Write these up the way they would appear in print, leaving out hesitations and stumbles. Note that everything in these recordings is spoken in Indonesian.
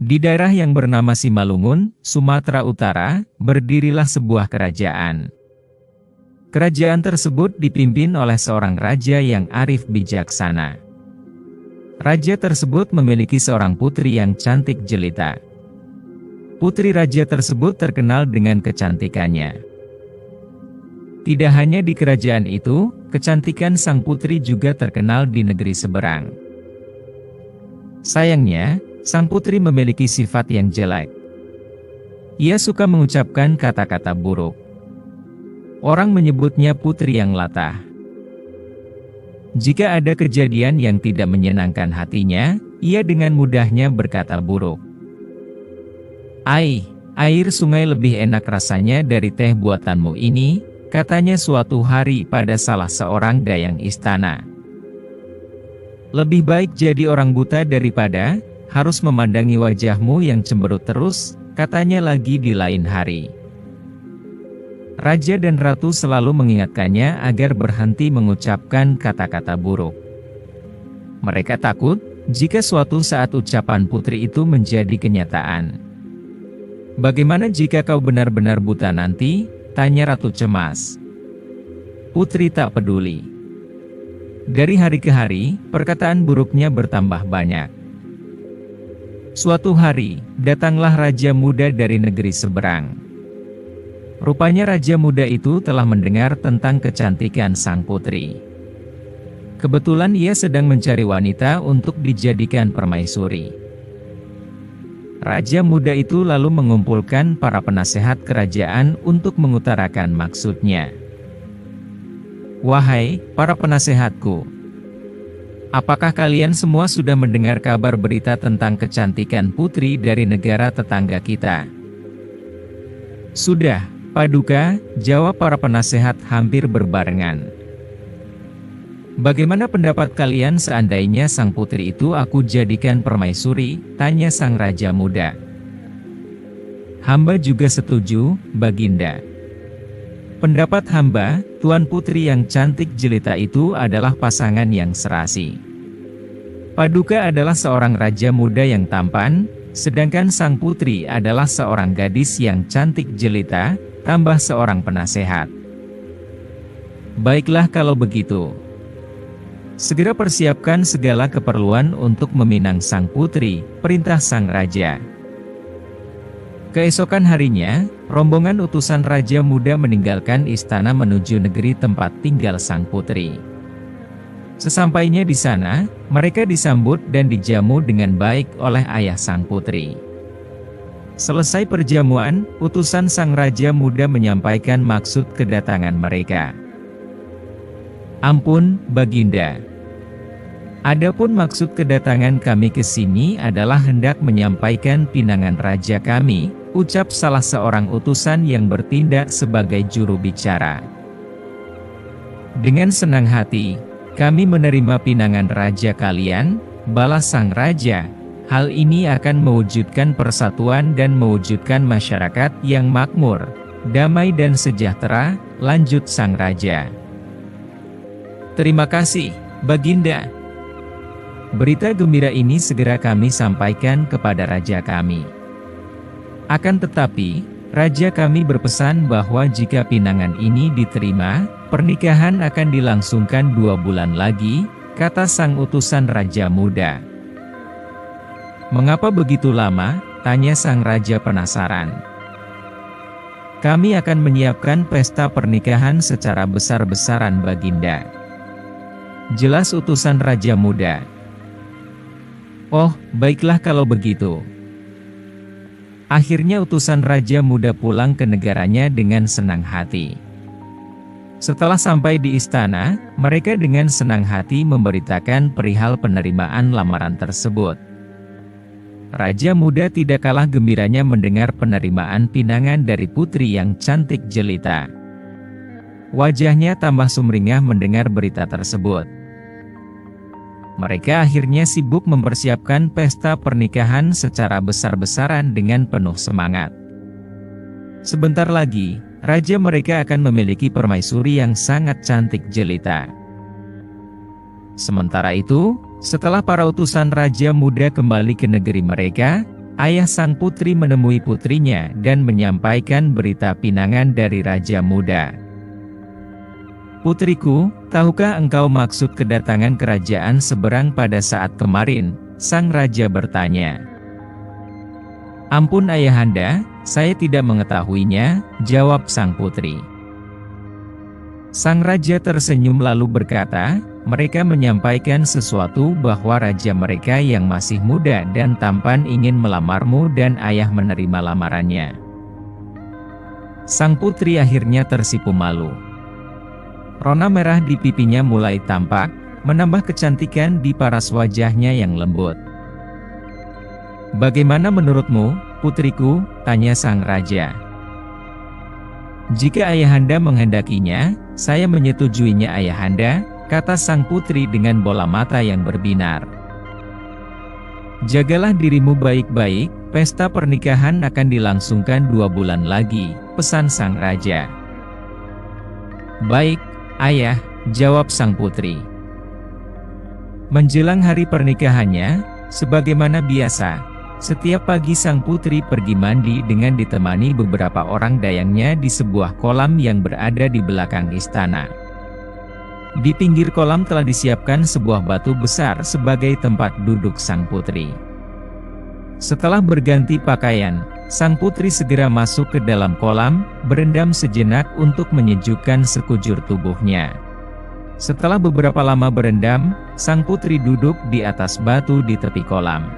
Di daerah yang bernama Simalungun, Sumatera Utara, berdirilah sebuah kerajaan. Kerajaan tersebut dipimpin oleh seorang raja yang arif bijaksana. Raja tersebut memiliki seorang putri yang cantik jelita. Putri raja tersebut terkenal dengan kecantikannya. Tidak hanya di kerajaan itu, kecantikan sang putri juga terkenal di negeri seberang. Sayangnya, sang putri memiliki sifat yang jelek. Ia suka mengucapkan kata-kata buruk. Orang menyebutnya putri yang latah. Jika ada kejadian yang tidak menyenangkan hatinya, ia dengan mudahnya berkata buruk. Air sungai lebih enak rasanya dari teh buatanmu ini, katanya suatu hari pada salah seorang dayang istana. Lebih baik jadi orang buta daripada harus memandangi wajahmu yang cemberut terus, katanya lagi di lain hari. Raja dan ratu selalu mengingatkannya agar berhenti mengucapkan kata-kata buruk. Mereka takut jika suatu saat ucapan putri itu menjadi kenyataan. Bagaimana jika kau benar-benar buta nanti? Tanya ratu cemas. Putri tak peduli. Dari hari ke hari, perkataan buruknya bertambah banyak. Suatu hari, datanglah raja muda dari negeri seberang. Rupanya raja muda itu telah mendengar tentang kecantikan sang putri. Kebetulan ia sedang mencari wanita untuk dijadikan permaisuri. Raja muda itu lalu mengumpulkan para penasehat kerajaan untuk mengutarakan maksudnya. Wahai para penasehatku, apakah kalian semua sudah mendengar kabar berita tentang kecantikan putri dari negara tetangga kita? Sudah, Paduka, jawab para penasehat hampir berbarengan. Bagaimana pendapat kalian seandainya sang putri itu aku jadikan permaisuri? Tanya sang raja muda. Hamba juga setuju, Baginda. Pendapat hamba, Tuan Putri yang cantik jelita itu adalah pasangan yang serasi. Paduka adalah seorang raja muda yang tampan, sedangkan sang putri adalah seorang gadis yang cantik jelita, tambah seorang penasehat. Baiklah kalau begitu. Segera persiapkan segala keperluan untuk meminang sang putri, perintah sang raja. Keesokan harinya, rombongan utusan raja muda meninggalkan istana menuju negeri tempat tinggal sang putri. Sesampainya di sana, mereka disambut dan dijamu dengan baik oleh ayah sang putri. Selesai perjamuan, utusan sang raja muda menyampaikan maksud kedatangan mereka. Ampun, Baginda. Adapun maksud kedatangan kami ke sini adalah hendak menyampaikan pinangan raja kami, ucap salah seorang utusan yang bertindak sebagai juru bicara. Dengan senang hati, kami menerima pinangan raja kalian, balas sang raja. Hal ini akan mewujudkan persatuan dan mewujudkan masyarakat yang makmur, damai dan sejahtera, lanjut sang raja. Terima kasih, Baginda. Berita gembira ini segera kami sampaikan kepada raja kami. Akan tetapi, raja kami berpesan bahwa jika pinangan ini diterima, pernikahan akan dilangsungkan 2 bulan lagi, kata sang utusan raja muda. Mengapa begitu lama? Tanya sang raja penasaran. Kami akan menyiapkan pesta pernikahan secara besar-besaran, Baginda. Jelas utusan raja muda. Oh, baiklah kalau begitu. Akhirnya utusan raja muda pulang ke negaranya dengan senang hati. Setelah sampai di istana, mereka dengan senang hati memberitakan perihal penerimaan lamaran tersebut. Raja muda tidak kalah gembiranya mendengar penerimaan pinangan dari putri yang cantik jelita. Wajahnya tambah sumringah mendengar berita tersebut. Mereka akhirnya sibuk mempersiapkan pesta pernikahan secara besar-besaran dengan penuh semangat. Sebentar lagi, raja mereka akan memiliki permaisuri yang sangat cantik jelita. Sementara itu, setelah para utusan raja muda kembali ke negeri mereka, Ayah sang putri menemui putrinya dan menyampaikan berita pinangan dari Raja Muda. "Putriku, tahukah engkau maksud kedatangan kerajaan seberang pada saat kemarin?" sang raja bertanya. "Ampun ayahanda, saya tidak mengetahuinya," jawab sang putri. Sang raja tersenyum lalu berkata, "Mereka menyampaikan sesuatu bahwa raja mereka yang masih muda dan tampan ingin melamarmu dan ayah menerima lamarannya." Sang putri akhirnya tersipu malu. Rona merah di pipinya mulai tampak, menambah kecantikan di paras wajahnya yang lembut. "Bagaimana menurutmu, putriku?" tanya sang raja. "Jika ayahanda menghendakinya, saya menyetujuinya ayahanda," kata sang putri dengan bola mata yang berbinar. "Jagalah dirimu baik-baik, pesta pernikahan akan dilangsungkan 2 bulan lagi," pesan sang raja. "Baik, ayah," jawab sang putri. Menjelang hari pernikahannya, sebagaimana biasa, setiap pagi sang putri pergi mandi dengan ditemani beberapa orang dayangnya di sebuah kolam yang berada di belakang istana. Di pinggir kolam telah disiapkan sebuah batu besar sebagai tempat duduk sang putri. Setelah berganti pakaian, sang putri segera masuk ke dalam kolam, berendam sejenak untuk menyejukkan sekujur tubuhnya. Setelah beberapa lama berendam, sang putri duduk di atas batu di tepi kolam.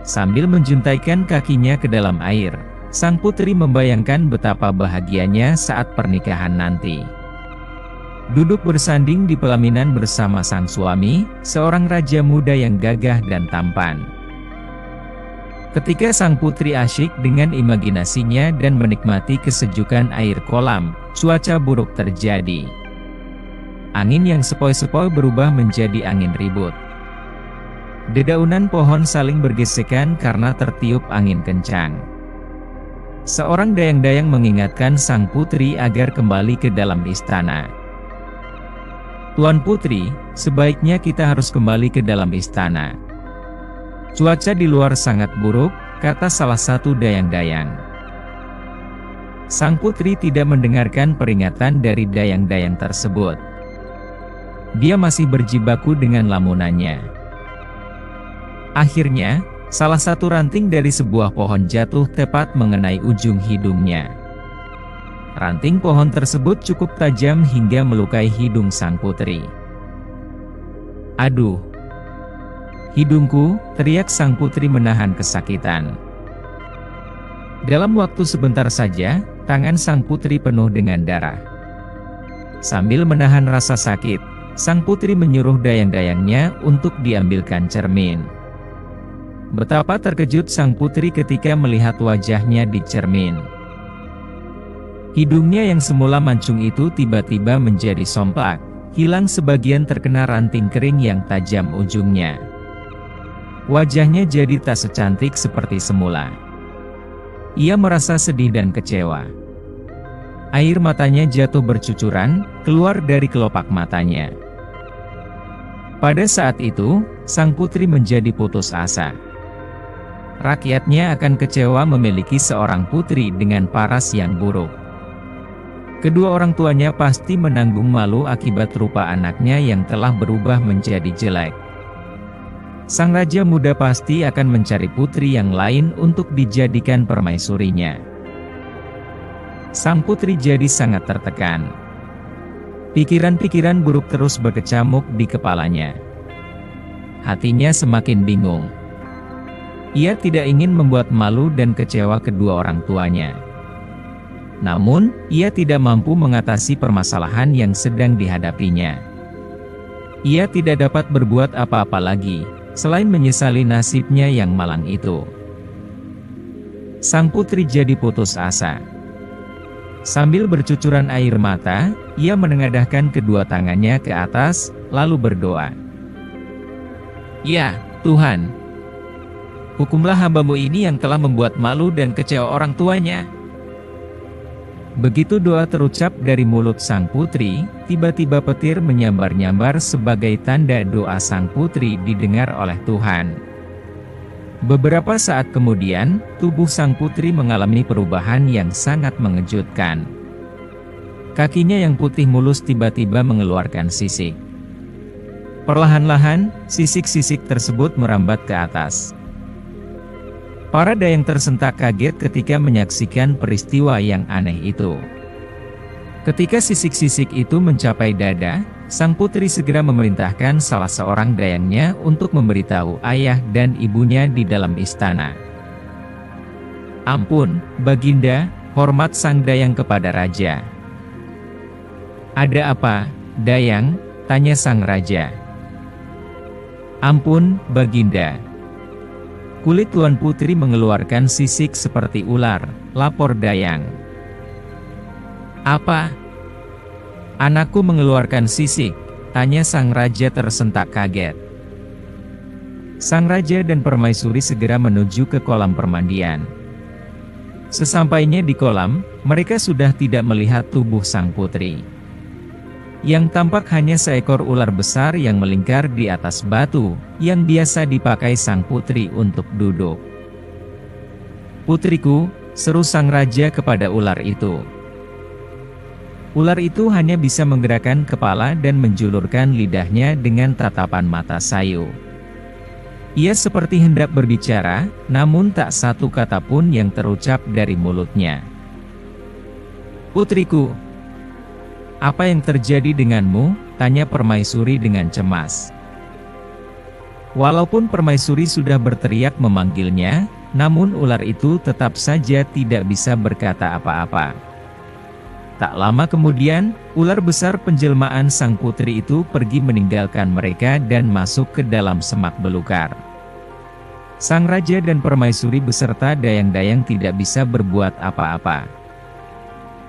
Sambil menjuntaikan kakinya ke dalam air, sang putri membayangkan betapa bahagianya saat pernikahan nanti. Duduk bersanding di pelaminan bersama sang suami, seorang raja muda yang gagah dan tampan. Ketika sang putri asyik dengan imajinasinya dan menikmati kesejukan air kolam, cuaca buruk terjadi. Angin yang sepoi-sepoi berubah menjadi angin ribut. Dedaunan pohon saling bergesekan karena tertiup angin kencang. Seorang dayang-dayang mengingatkan sang putri agar kembali ke dalam istana. "Tuan putri, sebaiknya kita harus kembali ke dalam istana. Cuaca di luar sangat buruk," kata salah satu dayang-dayang. Sang putri tidak mendengarkan peringatan dari dayang-dayang tersebut. Dia masih berjibaku dengan lamunannya. Akhirnya, salah satu ranting dari sebuah pohon jatuh tepat mengenai ujung hidungnya. Ranting pohon tersebut cukup tajam hingga melukai hidung sang putri. "Aduh! Hidungku!" teriak sang putri menahan kesakitan. Dalam waktu sebentar saja, tangan sang putri penuh dengan darah. Sambil menahan rasa sakit, sang putri menyuruh dayang-dayangnya untuk diambilkan cermin. Betapa terkejut sang putri ketika melihat wajahnya di cermin. Hidungnya yang semula mancung itu tiba-tiba menjadi somplak, hilang sebagian terkena ranting kering yang tajam ujungnya. Wajahnya jadi tak secantik seperti semula. Ia merasa sedih dan kecewa. Air matanya jatuh bercucuran, keluar dari kelopak matanya. Pada saat itu, sang putri menjadi putus asa. Rakyatnya akan kecewa memiliki seorang putri dengan paras yang buruk. Kedua orang tuanya pasti menanggung malu akibat rupa anaknya yang telah berubah menjadi jelek. Sang raja muda pasti akan mencari putri yang lain untuk dijadikan permaisurinya. Sang putri jadi sangat tertekan. Pikiran-pikiran buruk terus berkecamuk di kepalanya. Hatinya semakin bingung. Ia tidak ingin membuat malu dan kecewa kedua orang tuanya. Namun, ia tidak mampu mengatasi permasalahan yang sedang dihadapinya. Ia tidak dapat berbuat apa-apa lagi, selain menyesali nasibnya yang malang itu. Sang putri jadi putus asa. Sambil bercucuran air mata, ia menengadahkan kedua tangannya ke atas, lalu berdoa. "Ya, Tuhan, hukumlah hamba-Mu ini yang telah membuat malu dan kecewa orang tuanya." Begitu doa terucap dari mulut sang putri, tiba-tiba petir menyambar-nyambar sebagai tanda doa sang putri didengar oleh Tuhan. Beberapa saat kemudian, tubuh sang putri mengalami perubahan yang sangat mengejutkan. Kakinya yang putih mulus tiba-tiba mengeluarkan sisik. Perlahan-lahan, sisik-sisik tersebut merambat ke atas. Para dayang tersentak kaget ketika menyaksikan peristiwa yang aneh itu. Ketika sisik-sisik itu mencapai dada, sang putri segera memerintahkan salah seorang dayangnya untuk memberitahu ayah dan ibunya di dalam istana. "Ampun, Baginda," hormat sang dayang kepada raja. "Ada apa, Dayang?" tanya sang raja. "Ampun, Baginda. Kulit Tuan Putri mengeluarkan sisik seperti ular," lapor dayang. "Apa? Anakku mengeluarkan sisik?" tanya sang raja tersentak kaget. Sang raja dan permaisuri segera menuju ke kolam permandian. Sesampainya di kolam, mereka sudah tidak melihat tubuh sang putri. Yang tampak hanya seekor ular besar yang melingkar di atas batu, yang biasa dipakai sang putri untuk duduk. "Putriku," seru sang raja kepada ular itu. Ular itu hanya bisa menggerakkan kepala dan menjulurkan lidahnya dengan tatapan mata sayu. Ia seperti hendak berbicara, namun tak satu kata pun yang terucap dari mulutnya. "Putriku, apa yang terjadi denganmu?" tanya permaisuri dengan cemas. Walaupun permaisuri sudah berteriak memanggilnya, namun ular itu tetap saja tidak bisa berkata apa-apa. Tak lama kemudian, ular besar penjelmaan sang putri itu pergi meninggalkan mereka dan masuk ke dalam semak belukar. Sang raja dan permaisuri beserta dayang-dayang tidak bisa berbuat apa-apa.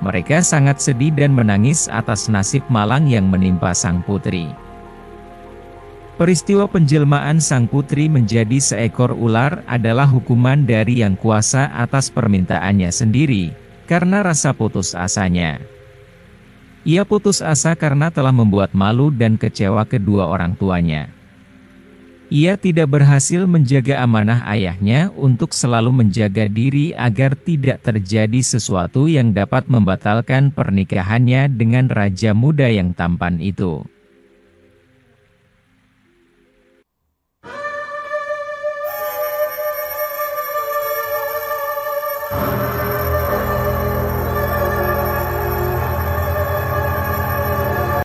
Mereka sangat sedih dan menangis atas nasib malang yang menimpa sang putri. Peristiwa penjelmaan sang putri menjadi seekor ular adalah hukuman dari Yang Kuasa atas permintaannya sendiri, karena rasa putus asanya. Ia putus asa karena telah membuat malu dan kecewa kedua orang tuanya. Ia tidak berhasil menjaga amanah ayahnya untuk selalu menjaga diri agar tidak terjadi sesuatu yang dapat membatalkan pernikahannya dengan raja muda yang tampan itu.